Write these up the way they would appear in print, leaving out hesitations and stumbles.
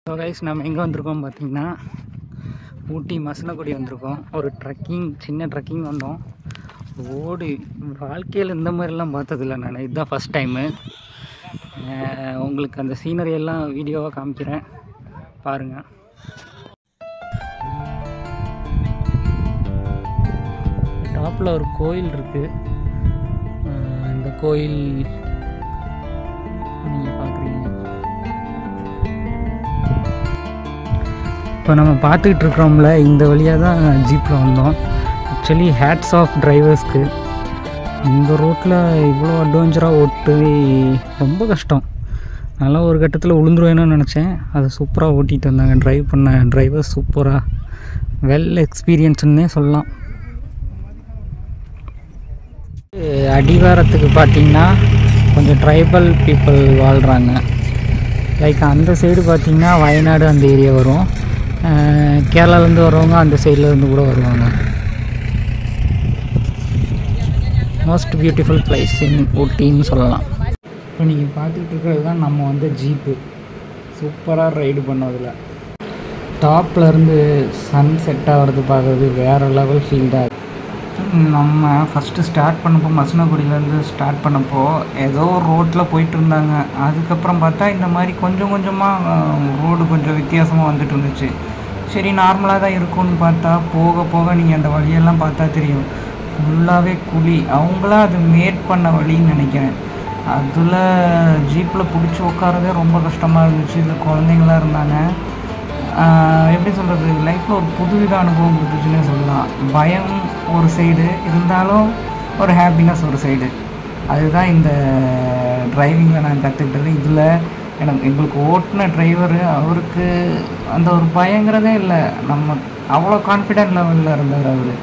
So guys நம்ம எங்கே வந்திருக்கோம் பார்த்தீங்கன்னா ஊட்டி மசனகுடி வந்திருக்கோம். ஒரு சின்ன ட்ரெக்கிங் வந்தோம். வாழ்க்கையில் இந்த மாதிரிலாம் பார்த்ததில்ல நான், இதுதான் ஃபஸ்ட் டைமு. உங்களுக்கு அந்த சீனரி எல்லாம் வீடியோவாக காமிக்கிறேன், பாருங்கள். டாப்பில் ஒரு கோயில் இருக்குது. இந்த கோயில் நீங்கள் பார்க்குறீங்க. இப்போ நம்ம பார்த்துக்கிட்டு இருக்கிறோம்ல, இந்த வழியாக தான் ஜீப்பில் வந்தோம். ஆக்சுவலி ஹேட்ஸ் ஆஃப் டிரைவர்ஸ்க்கு. இந்த ரோட்டில் இவ்வளோ அட்வென்ச்சராக ஓட்டு ரொம்ப கஷ்டம். நல்லா ஒரு கட்டத்தில் விழுந்துருவேன்னு நினச்சேன். அதை சூப்பராக ஓட்டிகிட்டு வந்தாங்க. ட்ரைவ் பண்ண டிரைவர் சூப்பராக வெல் எக்ஸ்பீரியன்ஸ்ன்னே சொல்லலாம். அடிவாரத்துக்கு பார்த்திங்கன்னா கொஞ்சம் ட்ரைபல் பீப்புள் வாழ்கிறாங்க. லைக் அந்த சைடு பார்த்திங்கன்னா வயநாடு அந்த ஏரியா வரும். கேரளாலேருந்து வரவங்க அந்த சைட்லேருந்து கூட வருவாங்க. மோஸ்ட் பியூட்டிஃபுல் பிளேஸ் இன் ஊட்டின்னு சொல்லலாம். இப்போ நீங்கள் பார்த்துக்கிட்டு இருக்கிறது தான் நம்ம ஜீப்பு. சூப்பராக ரைடு பண்ணதில் டாப்லேருந்து சன் செட் ஆகிறது பார்க்குறது வேறு லெவல் ஃபீல் தான். நம்ம ஃபஸ்ட்டு ஸ்டார்ட் பண்ணப்போ மசனகுடியிலேருந்து ஸ்டார்ட் பண்ணப்போ ஏதோ ரோட்டில் போயிட்டு இருந்தாங்க. அதுக்கப்புறம் பார்த்தா இந்த மாதிரி கொஞ்சம் கொஞ்சமாக ரோடு கொஞ்சம் வித்தியாசமாக வந்துட்டு இருந்துச்சு. சரி நார்மலாக தான் இருக்கும்னு பார்த்தா போக போக நீங்கள் அந்த வழியெல்லாம் பார்த்தா தெரியும், ஃபுல்லாகவே குழி. அவங்களாம் அது மேட் பண்ண வழின்னு நினைக்கிறேன். அதில் ஜீப்பில் பிடிச்சி உட்காரதே ரொம்ப கஷ்டமாக இருந்துச்சு. இதில் குழந்தைங்களாம் இருந்தாங்க. எப்படி சொல்கிறது, லைஃப்பில் ஒரு புதுவித அனுபவம் கொடுத்துச்சுன்னே சொல்லலாம். பயம் ஒரு சைடு இருந்தாலும் ஒரு ஹாப்பினஸ் ஒரு சைடு. அதுதான் இந்த டிரைவிங்கில் நான் கற்றுக்கிட்டது. இதில் எங்களுக்கு ஓட்டின டிரைவர், அவருக்கு அந்த ஒரு பயங்கிறதே இல்லை. நம்ம அவ்வளோ கான்ஃபிடென்ட் லெவலில் இருந்தார் அவர்.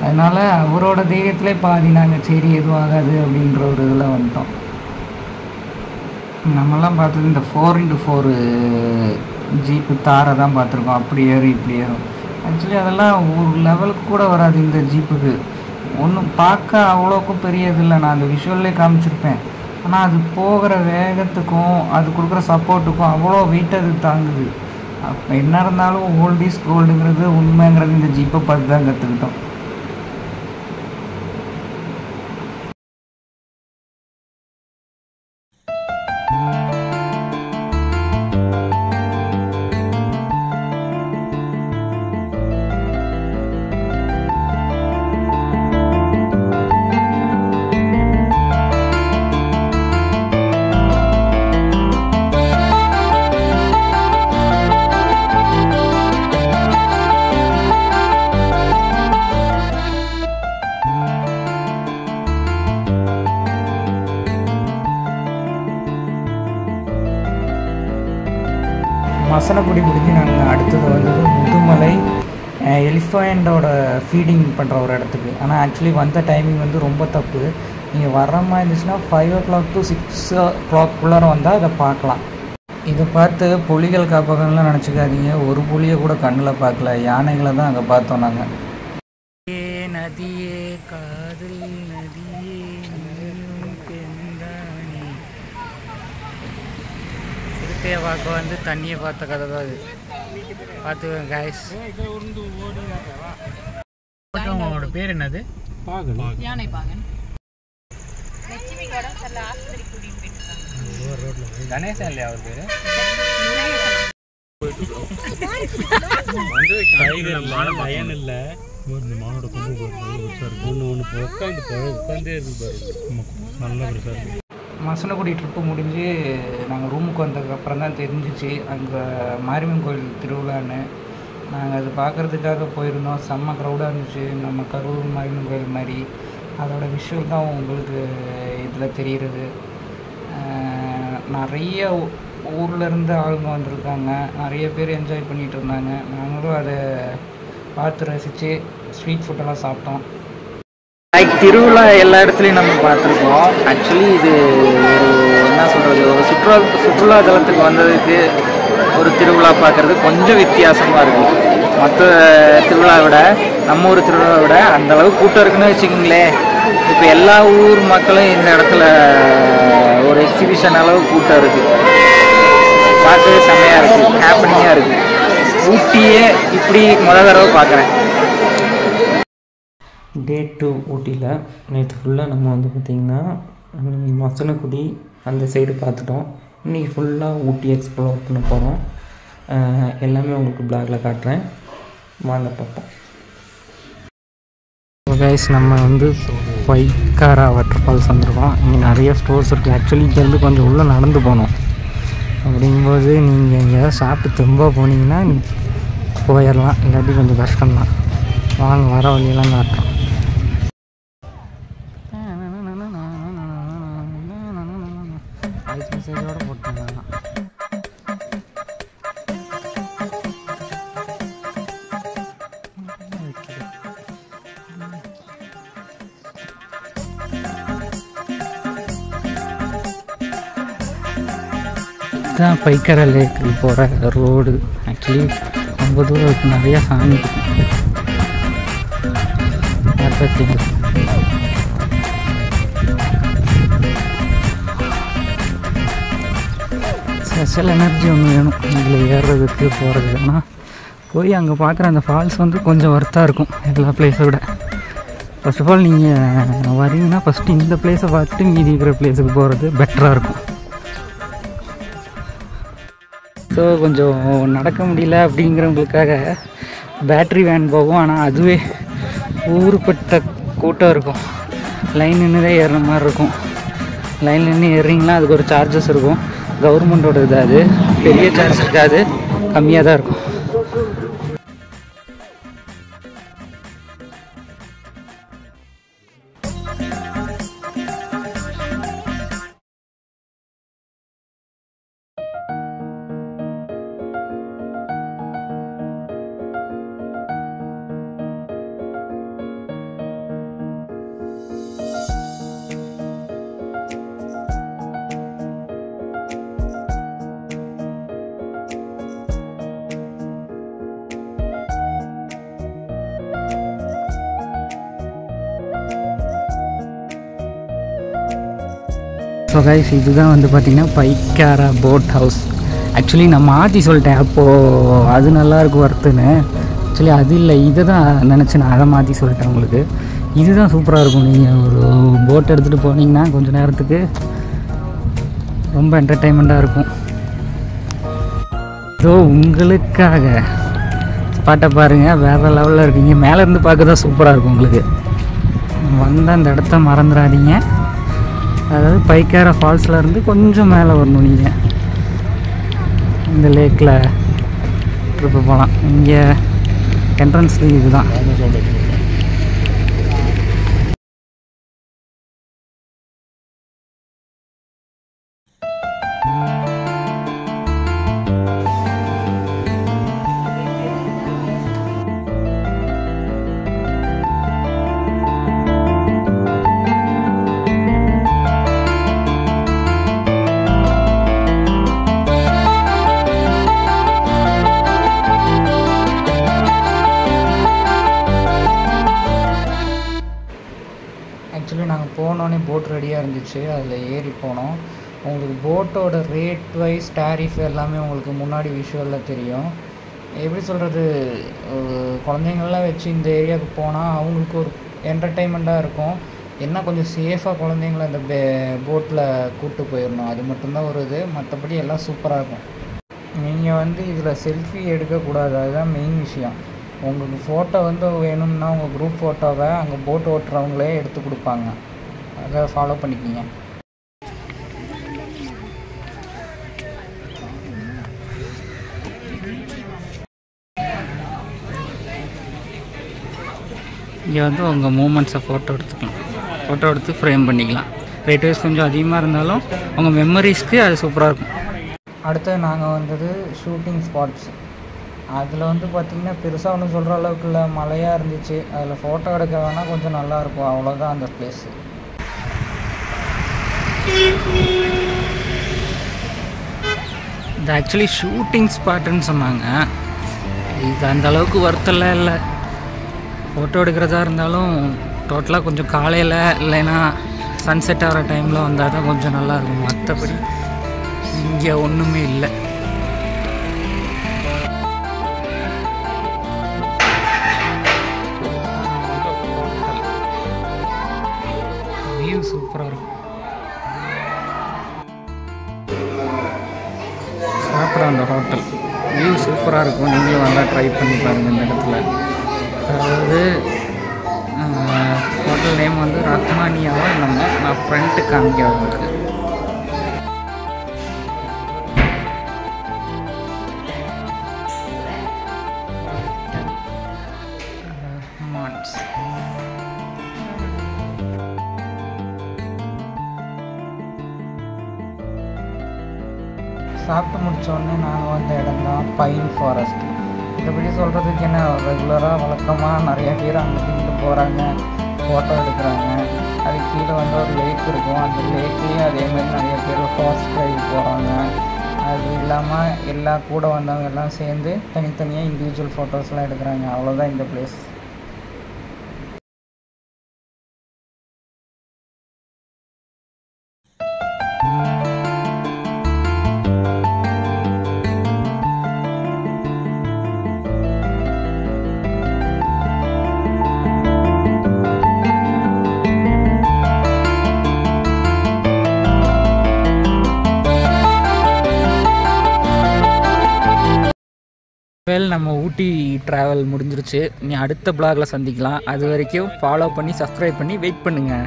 அதனால் அவரோட தைரியத்திலே பாதி நாங்கள் சரி எதுவும் ஆகாது அப்படின்ற ஒரு இதில் வந்துட்டோம். நம்மலாம் பார்த்தது இந்த 4x4 ஜீப்பு தாரை தான் பார்த்துருக்கோம். அப்படி ஏறும் இப்படி ஏறும். ஆக்சுவலி அதெல்லாம் ஒரு லெவலுக்கு கூட வராது இந்த ஜீப்புக்கு. ஒன்றும் பார்க்க அவ்வளோக்கும் பெரிய இது இல்லை. நான் அந்த விஷுவல்லே காமிச்சிருப்பேன். ஆனால் அது போகிற வேகத்துக்கும் அது கொடுக்குற சப்போர்ட்டுக்கும் அவ்வளோ வெயிட் அது தாங்குது. அப்போ என்ன இருந்தாலும் ஓல்ட் இஸ் கோல்டுங்கிறது உண்மைங்கிறது இந்த ஜீப்பை பார்த்து தான் கற்றுக்கிட்டோம். மசனகுடி முடிஞ்சு நாங்கள் அடுத்தது வந்தது முதுமலை எலிஃபண்டோட ஃபீடிங் பண்ணுற ஒரு இடத்துக்கு. ஆனால் ஆக்சுவலி வந்த டைமிங் ரொம்ப தப்பு. நீங்கள் வர்ற மாதிரி இருந்துச்சுன்னா 5 o'clock to 6 o'clock வந்தால் அதை பார்க்கலாம். இதை பார்த்து புலிகள் காப்பகம்லாம் நினச்சிக்காதீங்க. ஒரு புலியை கூட கண்ணில் பார்க்கல, யானைகளை தான் அங்கே பார்த்தோம் நாங்கள். நதியே காதல் நதியே பார்க்க தண்ணியை பார்த்த கதை தான் அது. பார்த்துக்கோங்க கைஸ். உங்களோட பேர் என்னது? கணேசன் இல்லையா அவர் பேரு? பயன் இல்லை. மானோட கொம்பு ஒன்று உட்காந்தே இருக்கு. நல்ல ஒரு சார். மசனகுடி ட்ரிப்பு முடிஞ்சு நாங்கள் ரூமுக்கு வந்ததுக்கப்புறம் தான் தெரிஞ்சிச்சு அங்கே மாரியம்மன் கோயில் திருவிழான்னு. நாங்கள் அது பார்க்குறதுக்காக போயிருந்தோம். செம்ம க்ரௌடாக இருந்துச்சு. நம்ம கரூர் மாரியம்மன் கோயில் மாதிரி. அதோட விஷுவல் தான் உங்களுக்கு இதில் தெரிகிறது. நிறைய ஊர்லேருந்து ஆளுங்க வந்திருக்காங்க. நிறைய பேர் என்ஜாய் பண்ணிகிட்டு இருந்தாங்க. நாங்களும் அதை பார்த்து ரசித்து ஸ்ட்ரீட் ஃபுட்டெல்லாம் சாப்பிட்டோம். லைக் திருவிழா எல்லா இடத்துலையும் நம்ம பார்த்துருக்கோம். ஆக்சுவலி இது என்ன சொல்கிறது, ஒரு சுற்றுலா தலத்துக்கு வந்ததுக்கு ஒரு திருவிழா பார்க்குறது கொஞ்சம் வித்தியாசமாக இருக்கும். மற்ற திருவிழாவை விட நம்ம ஊர் திருவிழாவை விட அந்தளவுக்கு கூட்டம் இருக்குன்னு வச்சுக்கிங்களேன். இப்போ எல்லா ஊர் மக்களும் இந்த இடத்துல ஒரு எக்ஸிபிஷன் அளவு கூட்டம் இருக்குது. பார்க்கவே செம்மையாக இருக்குது. ஹேப்பனிங் லைஃப்லேயே இப்படி தடவை பார்க்குறேன். Day 2 ஊட்டியில் நேற்று ஃபுல்லாக நம்ம வந்து பார்த்திங்கன்னா மசனக்குடி அந்த சைடு பார்த்துட்டோம். இன்றைக்கி ஃபுல்லாக ஊட்டி எக்ஸ்ப்ளோர் பண்ண போகிறோம். எல்லாமே உங்களுக்கு பிளாகில் காட்டுறேன், வாங்க பார்ப்போம். கைஸ், நம்ம வந்து பைக்காரா வாட்டர் ஃபால்ஸ் வந்துருக்கோம். இங்கே நிறைய ஸ்டோர்ஸ் இருக்குது. ஆக்சுவலி இங்கேருந்து கொஞ்சம் உள்ளே நடந்து போகணும். அப்படிங்கும்போது நீங்கள் எங்கேயாவது சாப்பிட்டு திரும்ப போனீங்கன்னா போயிடலாம், இல்லாட்டி கொஞ்சம் கஷ்டம்தான். வாங்க, வர வழியெல்லாம் காட்டுறோம். ஐஸ் மெசேஜோட போட்டாங்க. இதுதான் பைக்கரா லேக்கு போகிற ரோடு. ஆக்சுவலி ரொம்ப தூரம் இருக்குது, நிறையா சாமி ஸ்பெஷல் எனர்ஜி ஒன்று வேணும் இதில் ஏறுறதுக்கு போகிறதுக்குன்னா. போய் அங்கே பார்க்குற அந்த ஃபால்ஸ் வந்து கொஞ்சம் ஒர்த்தாக இருக்கும் எல்லா பிளேஸை விட. ஃபர்ஸ்ட் ஆஃப் ஆல் நீங்கள் வரீங்கன்னா ஃபஸ்ட்டு இந்த பிளேஸை பார்த்துட்டு மீதி இருக்கிற பிளேஸுக்கு போகிறது பெட்டராக இருக்கும். ஸோ கொஞ்சம் நடக்க முடியல அப்படிங்கிறவங்களுக்காக பேட்ரி வேன் போகும். ஆனால் அதுவே ஊருப்பட்ட கூட்டம் இருக்கும். லைன் நின்று தான் ஏறுற மாதிரி இருக்கும். லைன் நின்று ஏறுறீங்களா, அதுக்கு ஒரு சார்ஜஸ் இருக்கும். கவர்மெண்ட்டோட இது, அது பெரிய சார்ஜ் இருக்காது, கம்மியாக தான் இருக்கும். ஸோ கைஸ், இதுதான் வந்து பார்த்திங்கன்னா பைக்காரா போட் ஹவுஸ். ஆக்சுவலி நான் மாற்றி சொல்லிட்டேன் அப்போது, அது நல்லாயிருக்கும் ஒர்த்துன்னு. ஆக்சுவலி அது இல்லை, இதை தான் நினச்சி நான் அதை மாற்றி சொல்லிட்டேன் உங்களுக்கு. இதுதான் சூப்பராக இருக்கும். நீங்கள் ஒரு போட் எடுத்துகிட்டு போனீங்கன்னா கொஞ்சம் நேரத்துக்கு ரொம்ப என்டர்டெயின்மெண்ட்டாக இருக்கும். ஸோ உங்களுக்காக ஸ்பாட்டை பாருங்கள், வேறு லெவலில் இருக்கீங்க. மேலேருந்து பார்க்க தான் சூப்பராக இருக்கும் உங்களுக்கு. வந்தால் அந்த இடத்த மறந்துடாதீங்க. அதாவது பைக்காரா ஃபால்ஸில் இருந்து கொஞ்சம் மேலே வரணும். நீங்கள் இந்த லேக்கில் ட்ரிப்பு போகலாம். இங்கே என்ட்ரன்ஸ் இதுதான். ஆக்சுவலி நாங்கள் போனோன்னே போட் ரெடியாக இருந்துச்சு, அதில் ஏறி போனோம். உங்களுக்கு போட்டோட ரேட் வைஸ் டேரிஃப் எல்லாமே உங்களுக்கு முன்னாடி விஷுவலில் தெரியும். எப்படி சொல்கிறது, குழந்தைங்கள்லாம் வச்சு இந்த ஏரியாவுக்கு போனால் அவங்களுக்கு ஒரு என்டர்டெயின்மெண்ட்டாக இருக்கும். என்ன கொஞ்சம் சேஃபாக குழந்தைங்கள இந்த போட்டில் கூப்பிட்டு போயிடணும், அது மட்டும்தான் ஒரு இது. மற்றபடி எல்லாம் சூப்பராக இருக்கும். நீங்கள் வந்து இதில் செல்ஃபி எடுக்கக்கூடாது, அதுதான் மெயின் விஷயம். உங்களுக்கு ஃபோட்டோ வந்து வேணும்னா உங்கள் குரூப் ஃபோட்டோவை அங்கே போட் ஓட்டுறவங்களே எடுத்து கொடுப்பாங்க, அதை ஃபாலோ பண்ணிக்கிங்க. இங்கே வந்து உங்கள் மூமெண்ட்ஸை ஃபோட்டோ எடுத்துக்கலாம், ஃபோட்டோ எடுத்து ஃப்ரேம் பண்ணிக்கலாம். ரேட் வைஸ் கொஞ்சம் அதிகமாக இருந்தாலும் உங்கள் மெமரிஸ்க்கு அது சூப்பராக இருக்கும். அடுத்து நாங்கள் வந்தது ஷூட்டிங் ஸ்பாட்ஸ். அதில் வந்து பார்த்திங்கன்னா பெருசாக ஒன்றும் சொல்கிற அளவுக்கு இல்லை, மழையாக இருந்துச்சு. அதில் ஃபோட்டோ எடுக்க வேணால் கொஞ்சம் நல்லாயிருக்கும், அவ்வளோதான் அந்த பிளேஸு. இது ஆக்சுவலி ஷூட்டிங் ஸ்பாட்டுன்னு சொன்னாங்க. இது அந்த அளவுக்கு ஒர்த்தெல்லாம் இல்லை. ஃபோட்டோ எடுக்கிறதா இருந்தாலும் டோட்டலாக கொஞ்சம் காலையில் இல்லைன்னா சன்செட் ஆகிற டைமில் வந்தால் தான் கொஞ்சம் நல்லாயிருக்கும். மற்றபடி இங்கே ஒன்றுமே இல்லை. ஹோட்டல். வியூ சூப்பராக இருக்கும். நீங்களும் வந்தால் ட்ரை பண்ணி பாருங்கள் இந்த இடத்துல. அதாவது ஹோட்டல் நேம் வந்து ரத்மானியாவா என்னமோ. நான் ஃப்ரண்ட்டு காமிக்கிறேன் உங்களுக்கு. சாப்பிட்டு முடித்தோடனே நாங்கள் வந்த இடம் தான் பைன் ஃபாரஸ்ட். இதை பற்றி சொல்கிறதுக்கு என்ன, ரெகுலராக வழக்கமாக நிறைய பேர் அங்கே இங்கிட்டு போகிறாங்க, ஃபோட்டோ எடுக்கிறாங்க. அதுக்கு கீழே வந்து ஒரு லேக் இருக்கும். அந்த லேக்லேயும் அதேமாதிரி நிறைய பேர் ஹார்ஸ் ட்ரைவ் போகிறாங்க. அது இல்லாமல் எல்லா கூட வந்தவங்க எல்லாம் சேர்ந்து தனித்தனியாக இண்டிவிஜுவல் ஃபோட்டோஸ்லாம் எடுக்கிறாங்க. அவ்வளோதான் இந்த பிளேஸ். நம்ம ஊட்டி ட்ராவல் முடிஞ்சிருச்சு. நீ அடுத்த ப்ளாகில் சந்திக்கலாம். அது வரைக்கும் ஃபாலோ பண்ணி சப்ஸ்கிரைப் பண்ணி வெயிட் பண்ணுங்கள்.